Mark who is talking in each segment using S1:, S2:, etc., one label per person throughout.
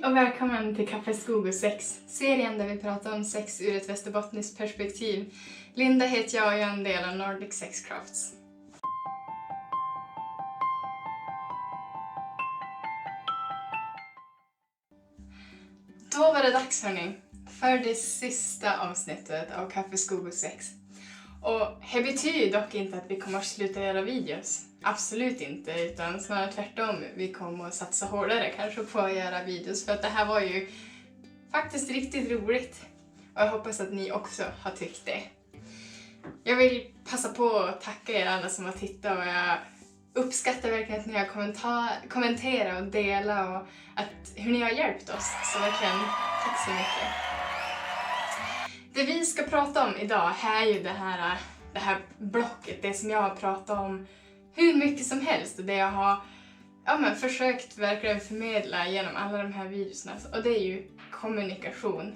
S1: Hej och välkommen till Kaffe Skog och Sex, serien där vi pratar om sex ur ett västerbottniskt perspektiv. Linda heter jag och jag är en del av Nordic Sex Crafts. Då var det dags hörni, för det sista avsnittet av Kaffe Skog och Sex. Och det betyder dock inte att vi kommer att sluta göra videos. Absolut inte, utan snarare tvärtom. Vi kommer att satsa hårdare kanske på att göra videos. För att det här var ju faktiskt riktigt roligt. Och jag hoppas att ni också har tyckt det. Jag vill passa på att tacka er alla som har tittat. Och jag uppskattar verkligen att ni har kommenterat och delat. Och hur ni har hjälpt oss. Så verkligen, tack så mycket. Det vi ska prata om idag är ju det här blocket. Det som jag har pratat om hur mycket som helst och det jag har försökt verkligen förmedla genom alla de här videorna. Och det är ju kommunikation.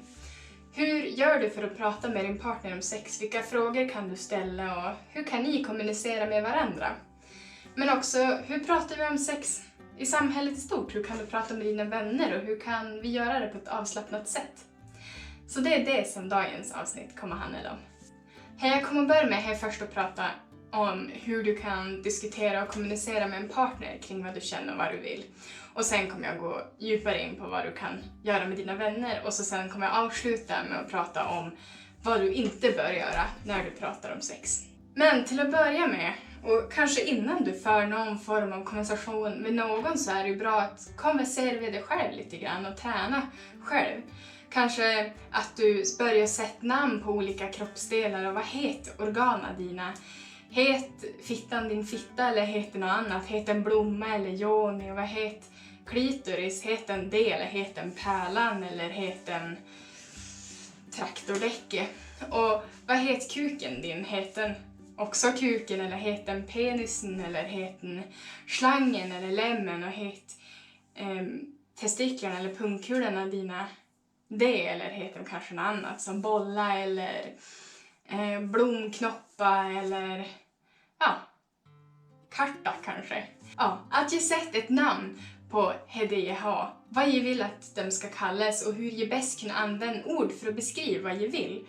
S1: Hur gör du för att prata med din partner om sex? Vilka frågor kan du ställa och hur kan ni kommunicera med varandra? Men också, hur pratar vi om sex i samhället i stort? Hur kan du prata med dina vänner och hur kan vi göra det på ett avslappnat sätt? Så det är det som dagens avsnitt kommer handla om. Jag kommer börja med först att prata om hur du kan diskutera och kommunicera med en partner kring vad du känner och vad du vill. Och sen kommer jag gå djupare in på vad du kan göra med dina vänner. Och sen kommer jag avsluta med att prata om vad du inte bör göra när du pratar om sex. Men till att börja med, och kanske innan du för någon form av konversation med någon, så är det ju bra att konversera med dig själv lite grann och träna själv. Kanske att du börjar sätta namn på olika kroppsdelar och vad heter organen dina? Het fittan din fitta eller heter något annat? Heter en blomma eller joni? Och vad heter klitoris? Heter en del eller heter en pärlan eller heter en traktordäcke? Och vad heter kuken din? Heter den också kuken eller heter den penisen eller heter den slangen eller lämmen? Och heter testiklarna eller pungkulorna dina det, eller heter de kanske något annat som bolla eller blomknoppa eller karta kanske. Att ge sätt ett namn på HDH, vad jag vill att de ska kallas och hur jag bäst kan använda ord för att beskriva vad jag vill.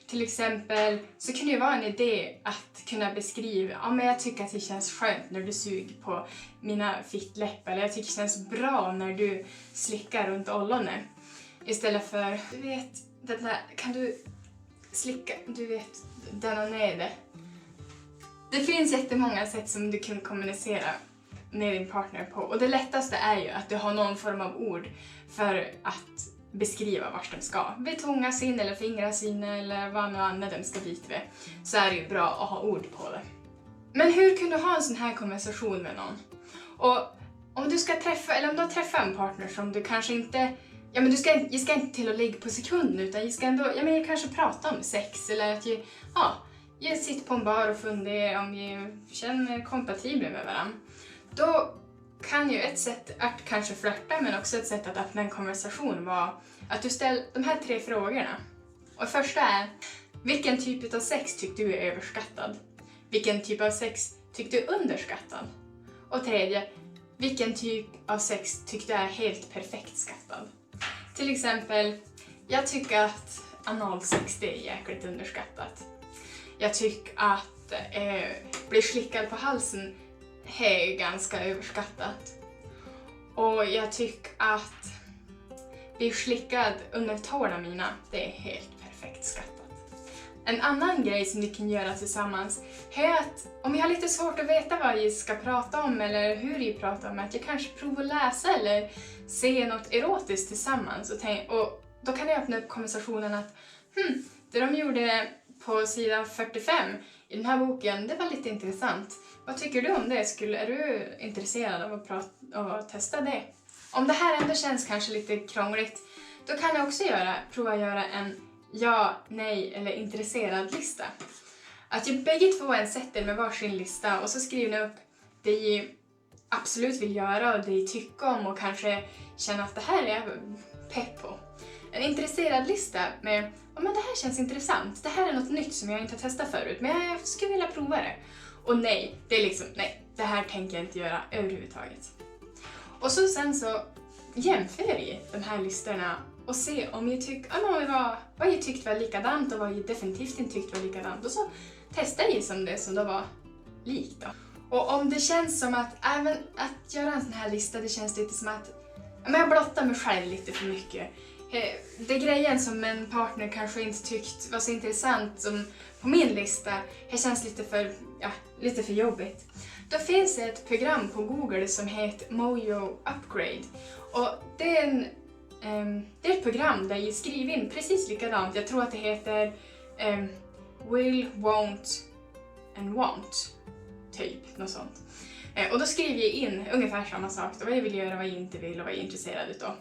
S1: Till exempel så kan det vara en idé att kunna beskriva, men jag tycker att det känns skönt när du suger på mina fittläppar, eller jag tycker det känns bra när du slickar runt ollonen. Istället för, du vet, den där, kan du slicka, du vet, denna nere. Det finns jättemånga sätt som du kan kommunicera med din partner på. Och det lättaste är ju att du har någon form av ord för att beskriva vart de ska. Vid tunga sin eller fingra sin eller vad nu annat de ska dit vid. Så är det ju bra att ha ord på det. Men hur kan du ha en sån här konversation med någon? Och om du ska träffa, eller om du har träffat en partner som du kanske inte... jag ska inte till att ligga på sekunden, utan jag ska ändå, jag kanske prata om sex eller att jag sitter på en bar och funderar om jag känner kompatibla med varandra. Då kan ju ett sätt att kanske flirta, men också ett sätt att öppna en konversation vara att du ställer de här 3 frågorna. Och första är, vilken typ av sex tycker du är överskattad? Vilken typ av sex tycker du är underskattad? Och tredje, vilken typ av sex tycker du är helt perfekt skattad? Till exempel, jag tycker att analsex det är jäkligt underskattat. Jag tycker att bli slickad på halsen är ganska överskattat. Och jag tycker att bli slickad under tårna mina, det är helt perfekt skattat. En annan grej som ni kan göra tillsammans är att om jag har lite svårt att veta vad jag ska prata om eller hur jag pratar om, att jag kanske provar att läsa eller se något erotiskt tillsammans. Och då kan jag öppna upp konversationen att det de gjorde på sidan 45 i den här boken, det var lite intressant. Vad tycker du om det? Är du intresserad av att testa det? Om det här ändå känns kanske lite krångligt, då kan jag också prova att göra en ja, nej eller intresserad lista. Att jag bägge två sätter med varsin lista och så skriver ni upp det jag absolut vill göra och det jag tycker om och kanske känner att det här är jag pepp på. En intresserad lista med, men det här känns intressant, det här är något nytt som jag inte har testat förut, men jag skulle vilja prova det. Och nej, det är liksom, nej, det här tänker jag inte göra överhuvudtaget. Och så sen så jämför i de här listorna och se om jag vad jag tyckte var likadant och vad jag definitivt inte tyckte var likadant. Och så testar jag som det som då var likt då. Och om det känns som att även att göra en sån här lista, det känns lite som att jag blottar mig själv lite för mycket. Det grejen som en partner kanske inte tyckt var så intressant som på min lista, det känns lite för jobbigt. Då finns ett program på Google som heter Mojo Upgrade. Och det är ett program där jag skriver in precis likadant. Jag tror att det heter Will, Won't and Want. Typ, något sånt. Och då skriver jag in ungefär samma sak. Vad jag vill göra, vad jag inte vill och vad jag är intresserad utav.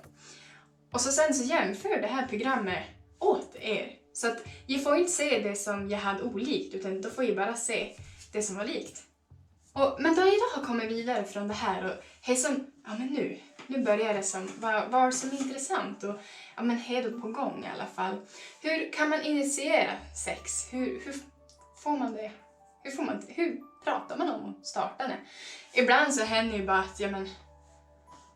S1: Och sen så jämför det här programmet åt er. Så att jag får inte se det som jag hade olikt, utan då får jag bara se det som var likt. Men då jag då har kommit vidare från det här och hej som, nu börjar det som var som intressant och hej då på gång i alla fall. Hur kan man initiera sex? Hur får man det? Hur pratar man om att starta det? Ibland så händer ju bara att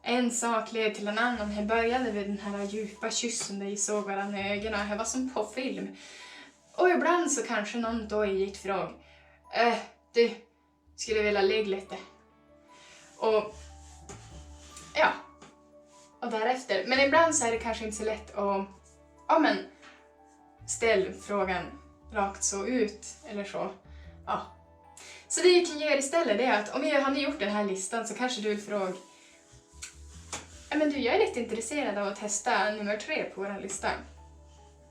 S1: en sak leder till en annan. Jag började vid den här djupa kyssen där jag såg varandra i ögonen och jag var som på film. Och ibland så kanske någon då gick fråga du skulle vilja lägga lite. Och därefter. Men ibland så är det kanske inte så lätt att ställ frågan rakt så ut eller så. Ja. Så det jag kan göra istället är att om jag hade gjort den här listan så kanske du vill fråga jag är lite intresserad av att testa nummer 3 på vår lista.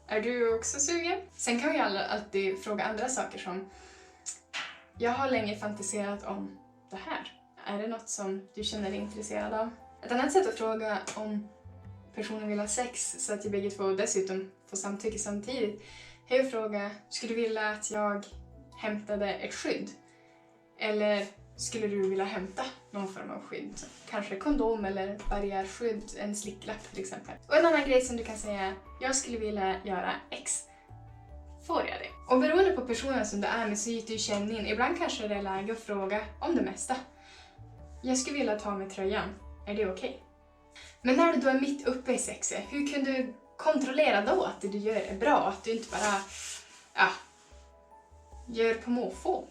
S1: Är du också sugen? Sen kan vi alltid fråga andra saker som jag har länge fantiserat om det här. Är det något som du känner dig intresserad av? Ett annat sätt att fråga om personen vill ha sex så att jag bägge två dessutom får samtycke samtidigt är att fråga, skulle du vilja att jag hämtade ett skydd? Eller skulle du vilja hämta någon form av skydd? Kanske kondom eller barriärskydd, en slicklapp till exempel. Och en annan grej som du kan säga är, jag skulle vilja göra X. Får jag det? Och beroende på personen som du är med så gick du känna in. Ibland kanske det är läge att fråga om det mesta. Jag skulle vilja ta med tröjan. Är det okej? Men när du då är mitt uppe i sexet, hur kan du kontrollera då att det du gör är bra? Att du inte bara gör på måfå?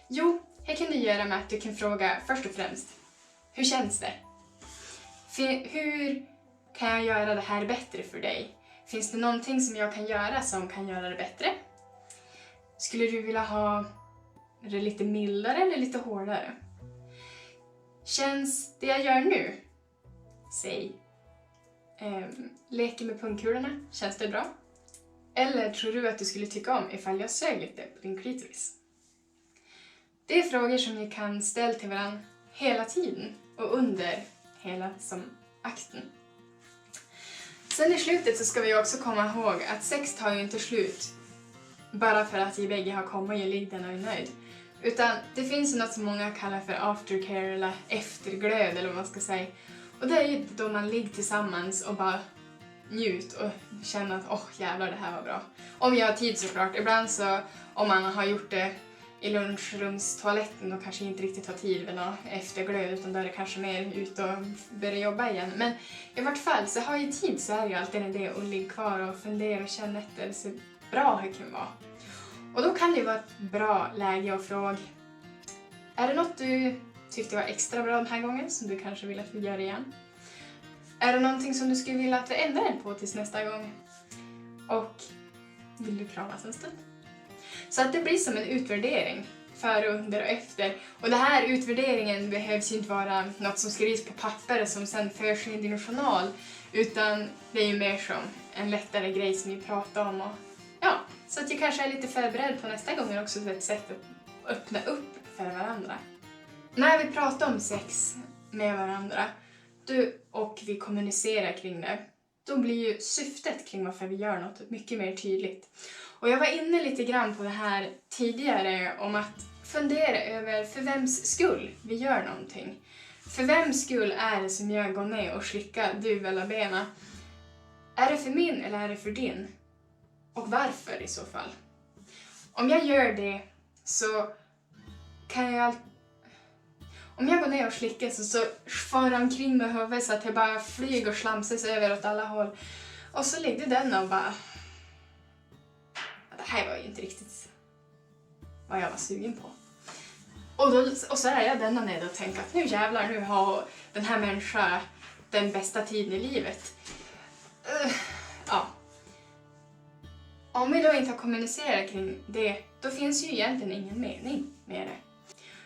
S1: Jo, här kan du göra med att du kan fråga först och främst, hur känns det? Hur kan jag göra det här bättre för dig? Finns det någonting som jag kan göra som kan göra det bättre? Skulle du vilja ha det lite mildare eller lite hårdare? Känns det jag gör nu? Säg, leker med pungkulorna, känns det bra? Eller tror du att du skulle tycka om ifall jag sög lite på din klitoris? Det är frågor som ni kan ställa till varandra hela tiden och under hela som akten. Sen i slutet så ska vi också komma ihåg att sex tar ju inte slut bara för att vi bägge har kommit och ligger och är nöjd. Utan det finns något som många kallar för aftercare eller efterglöd eller vad man ska säga. Och det är ju då man ligger tillsammans och bara njut och känner att jävlar det här var bra. Om jag har tid såklart. Ibland så om man har gjort det i lunchrumstoaletten och kanske inte riktigt har tid med någon efterglöd utan då är det kanske mer ut och börja jobba igen. Men i vart fall så har jag tid så är det alltid en idé att ligga kvar och fundera och känna efter så bra det kan vara. Och då kan det vara ett bra läge att fråga, är det något du tyckte var extra bra den här gången som du kanske vill att vi gör igen? Är det någonting som du skulle vilja att vi ändrar på tills nästa gång? Och vill du kramas en stund? Så att det blir som en utvärdering före, under och efter. Och den här utvärderingen behövs ju inte vara något som skrivs på papper som sen förs in i din journal. Utan det är ju mer som en lättare grej som vi pratar om. Och, så att jag kanske är lite förberedd på nästa gång också för ett sätt att öppna upp för varandra. När vi pratar om sex med varandra och vi kommunicerar kring det, då blir ju syftet kring varför vi gör något mycket mer tydligt. Och jag var inne lite grann på det här tidigare om att fundera över för vems skull vi gör någonting. För vems skull är det som jag går ner och slickar du eller bena? Är det för min eller är det för din? Och varför i så fall? Om jag gör det så kan jag... Om jag går ner och slickar så far jag omkring med huvudet så att jag bara flyger och slamsas över åt alla håll. Och så ligger den och bara... Det här var ju inte riktigt vad jag var sugen på. Och så är jag denna nere och tänker att nu jävlar, nu har den här människan den bästa tiden i livet. Ja. Om vi då inte har kommunicerat kring det, då finns ju egentligen ingen mening med det.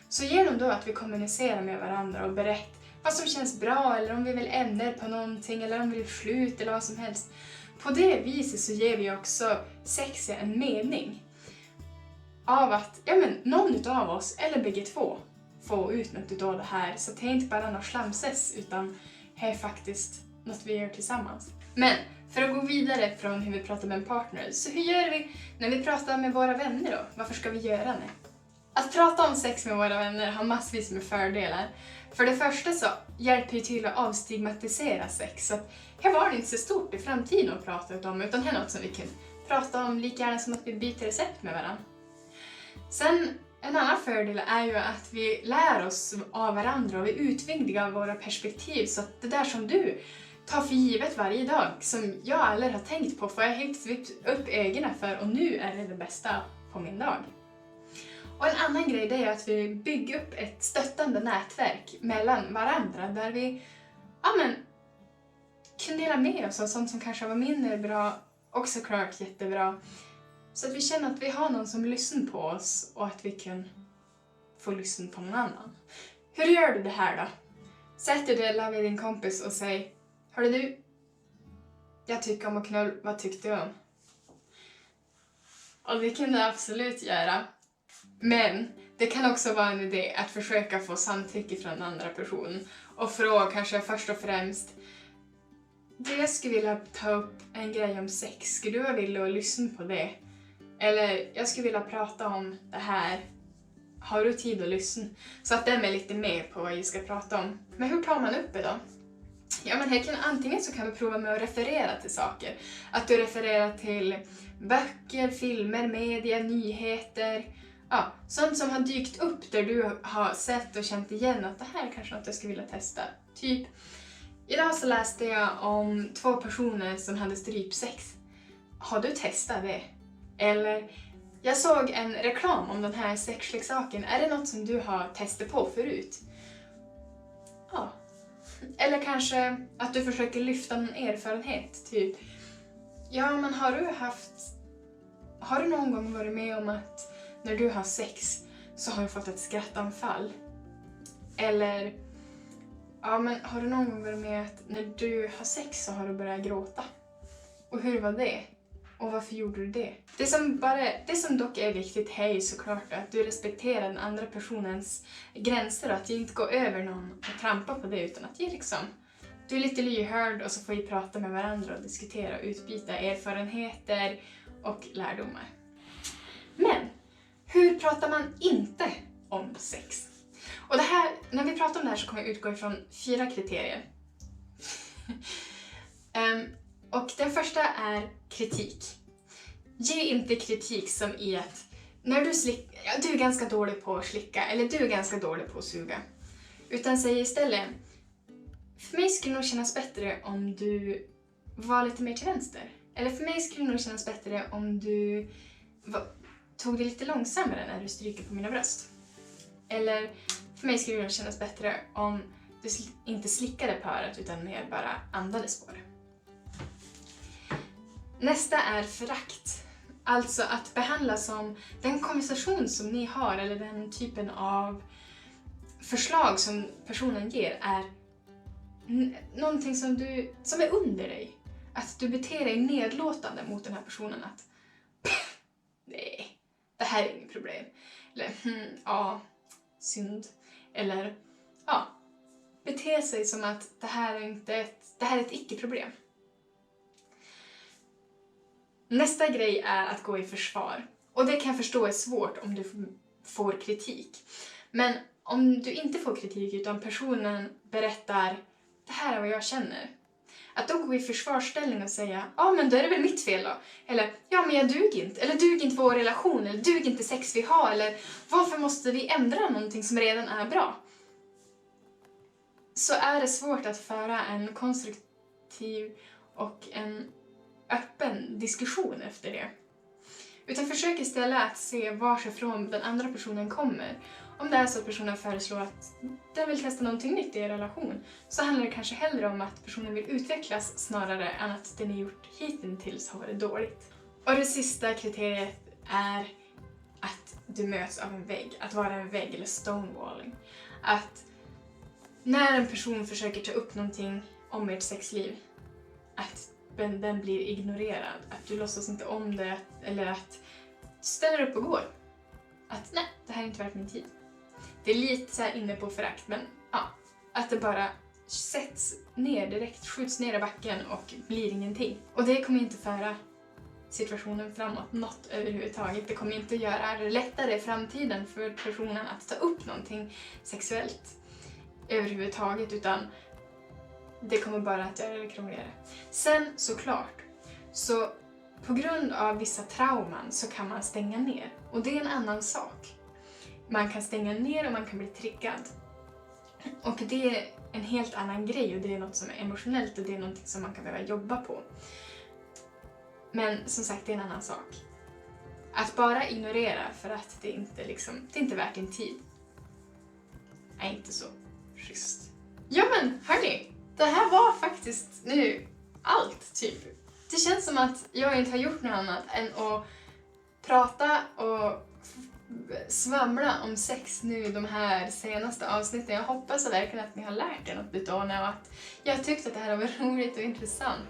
S1: Så genom då att vi kommunicerar med varandra och berättar vad som känns bra, eller om vi vill ändra på någonting, eller om vi vill sluta eller vad som helst. På det viset så ger vi också sex en mening. Av att någon av oss, eller bägge två, får ut något av det här. Så det är inte bara något slamses, utan det är faktiskt något vi gör tillsammans. Men för att gå vidare från hur vi pratar med en partner, så hur gör vi när vi pratar med våra vänner då? Varför ska vi göra det? Att prata om sex med våra vänner har massvis med fördelar. För det första så hjälper det till att avstigmatisera sex. Så att här var det inte så stort i framtiden att prata om, utan här är något som vi kan prata om lika gärna som att vi byter recept med varandra. Sen en annan fördel är ju att vi lär oss av varandra och vi utvidgar våra perspektiv. Så att det där som du tar för givet varje dag, som jag aldrig har tänkt på, får jag helt upp ögonen för, och nu är det bästa på min dag. Och en annan grej det är att vi bygger upp ett stöttande nätverk mellan varandra där vi kan dela med oss av sånt som kanske var mindre bra och såklart jättebra. Så att vi känner att vi har någon som lyssnar på oss och att vi kan få lyssna på någon annan. Hur gör du det här då? Sätt dig där med din kompis och säg: hörru du, jag tycker om att knulla, vad tyckte du om? Och det kan du absolut göra. Men det kan också vara en idé att försöka få samtycke från den andra personen. Och fråga kanske först och främst: jag skulle vilja ta upp en grej om sex. Skulle du vilja lyssna på det? Eller jag skulle vilja prata om det här. Har du tid att lyssna? Så att den är lite med på vad jag ska prata om. Men hur tar man upp det då? Ja, men här antingen så kan du prova med att referera till saker. Att du refererar till böcker, filmer, media, nyheter. Ja, sånt som har dykt upp där du har sett och känt igen att det här är kanske något jag skulle vilja testa. Typ, idag så läste jag om 2 personer som hade strypsex. Har du testat det? Eller, jag såg en reklam om den här sexleksaken. Är det något som du har testat på förut? Ja. Eller kanske att du försöker lyfta någon erfarenhet. Typ, ja men har du någon gång varit med om att när du har sex så har du fått ett skrattanfall? Eller, ja men har du någon gång varit med att när du har sex så har du börjat gråta? Och hur var det? Och varför gjorde du det? Det som dock är viktigt är ju såklart att du respekterar den andra personens gränser och att du inte går över någon och trampar på det, utan att du är lite lyhörd och så får vi prata med varandra och diskutera och utbyta erfarenheter och lärdomar. Men hur pratar man inte om sex? Och det här, när vi pratar om det här så kommer jag utgå ifrån 4 kriterier. Och den första är kritik. Ge inte kritik som i att när du är ganska dålig på att slicka eller du är ganska dålig på att suga. Utan säg istället: för mig skulle det nog kännas bättre om du var lite mer till vänster. Eller för mig skulle det nog kännas bättre om du tog det lite långsammare när du stryker på mina bröst. Eller för mig skulle det nog kännas bättre om du inte slickade på örat utan mer bara andades på det. Nästa är förakt. Alltså att behandla som den konversation som ni har eller den typen av förslag som personen ger är någonting som är under dig. Att du beter dig nedlåtande mot den här personen. Att nej, det här är inget problem. Eller ja, synd. Eller ja, bete sig som att det här är ett icke-problem. Nästa grej är att gå i försvar. Och det kan jag förstå är svårt om du får kritik. Men om du inte får kritik utan personen berättar: det här är vad jag känner. Att då gå i försvarsställning och säga: ja men då är det väl mitt fel då. Eller, ja men jag duger inte. Eller duger inte vår relation. Eller duger inte sex vi har. Eller varför måste vi ändra någonting som redan är bra? så är det svårt att föra en konstruktiv och en öppen diskussion efter det. Utan försök istället att se varifrån den andra personen kommer. Om det är så att personen föreslår att den vill testa någonting nytt i er relation, så handlar det kanske hellre om att personen vill utvecklas snarare än att det ni gjort hittills har varit dåligt. Och det sista kriteriet är att du möts av en vägg. Att vara en vägg eller stonewalling. Att när en person försöker ta upp någonting om ert sexliv, att den blir ignorerad. Att du låtsas inte om det, eller att du ställer upp och går. Att nej, det här är inte värt min tid. Det är lite så här inne på förakt, men ja, att det bara sätts ner direkt, skjuts ner i backen och blir ingenting. Och det kommer inte föra situationen framåt något överhuvudtaget. Det kommer inte göra det lättare i framtiden för personen att ta upp någonting sexuellt överhuvudtaget, utan det kommer bara att göra det krångligare. Sen såklart, så på grund av vissa trauman så kan man stänga ner. Och det är en annan sak. Man kan stänga ner och man kan bli triggad. Och det är en helt annan grej, och det är något som är emotionellt och det är något som man kan behöva jobba på. Men som sagt, det är en annan sak. Att bara ignorera för att det inte det är inte värt din tid är inte så schysst. Ja men hörni, det här var faktiskt nu allt typ. Det känns som att jag inte har gjort något annat än att prata och svamla om sex nu i de här senaste avsnitten. Jag hoppas verkligen att ni har lärt er något utav det och att jag tyckte att det här var roligt och intressant.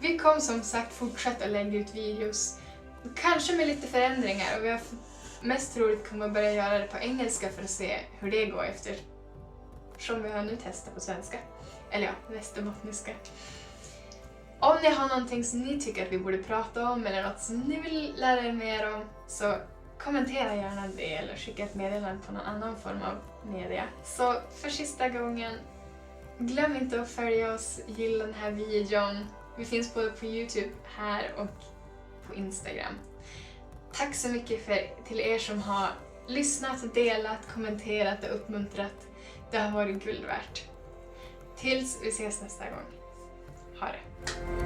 S1: Vi kommer som sagt fortsätta lägga ut videos, kanske med lite förändringar, och vi har mest troligt kommer att börja göra det på engelska för att se hur det går eftersom vi har nu testat på svenska. Eller ja, västerbottniska. Om ni har någonting som ni tycker att vi borde prata om eller något som ni vill lära er mer om, så kommentera gärna det eller skicka ett meddelande på någon annan form av media. Så för sista gången, glöm inte att följa oss, gilla den här videon. Vi finns både på YouTube här och på Instagram. Tack så mycket till er som har lyssnat, delat, kommenterat och uppmuntrat. Det har varit guld värt. Tills vi ses nästa gång. Ha det!